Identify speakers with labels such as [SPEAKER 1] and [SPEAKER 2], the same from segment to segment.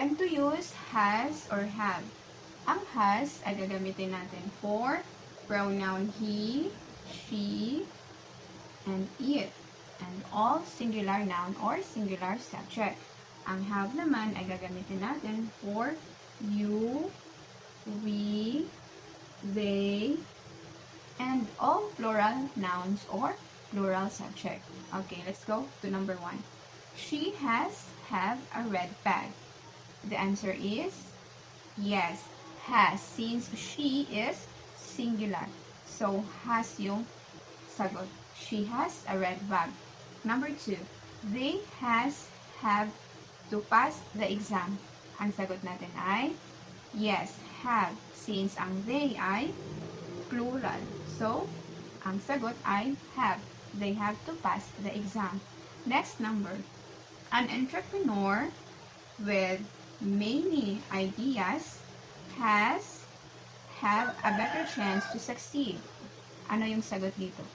[SPEAKER 1] when to use has or have. Ang has ay gagamitin natin for pronoun he, she, and it, and all singular noun or singular subject. Ang have naman ay gagamitin natin for you, we, they, and all plural nouns or plural subject. Okay, let's go to number 1. She have a red bag. The answer is yes, has, since she is singular. So, has yung sagot. She has a red bag. Number 2, they have to pass the exam. Ang sagot natin ay yes, have, since ang they ay plural. So, ang sagot ay have. They have to pass the exam. Next number, an entrepreneur with many ideas have a better chance to succeed. Ano yung sagot dito?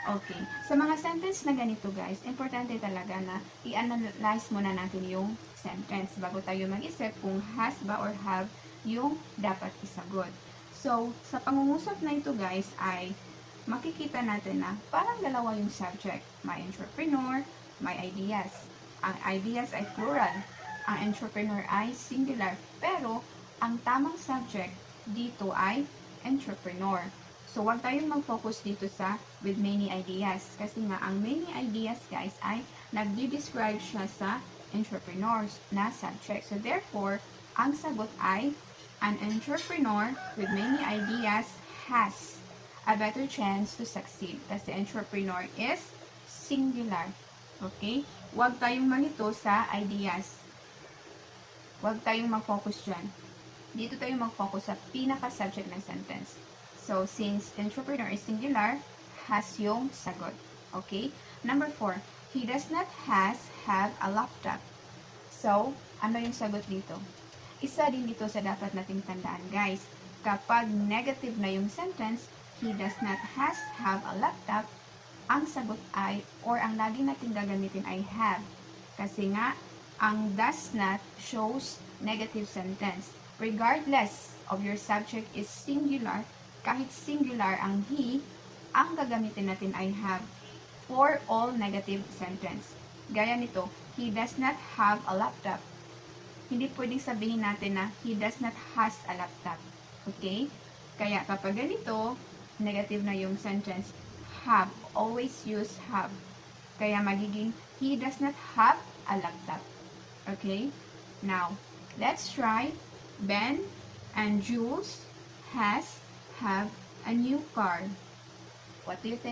[SPEAKER 1] Okay. Sa mga sentence na ganito guys, importante talaga na i-analyze muna natin yung sentence bago tayo mag-isip kung has ba or have yung dapat isagot. So, sa pangungusap na ito guys ay makikita natin na parang dalawa yung subject. May entrepreneur, may ideas. Ang ideas ay plural. Ang entrepreneur ay singular. Pero, ang tamang subject dito ay entrepreneur. So, huwag tayong mag-focus dito sa with many ideas. Kasi nga, ang many ideas guys ay nagdi-describe siya sa entrepreneurs na subject. So, therefore, ang sagot ay an entrepreneur with many ideas has a better chance to succeed. Kasi entrepreneur is singular. Okay? Huwag tayong manito sa ideas. Huwag tayong mag-focus dyan. Dito tayong mag-focus sa pinaka-subject ng sentence. So, since entrepreneur is singular, has yung sagot. Okay? Number 4, he does not have a laptop. So, ano yung sagot dito? Isa din dito sa dapat nating tandaan, guys. Kapag negative na yung sentence, he does not have a laptop, ang sagot ay, or ang lagi natin gagamitin ay have. Kasi nga, ang does not shows negative sentence. Regardless of your subject is singular, kahit singular ang he, ang gagamitin natin ay have for all negative sentence. Gaya nito, he does not have a laptop. Hindi pwedeng sabihin natin na he does not has a laptop. Okay? Kaya kapag ganito, negative na yung sentence, have. Always use have. Kaya magiging, he does not have a laptop. Okay? Now, let's try. Ben and Jules have a new car. What do you think?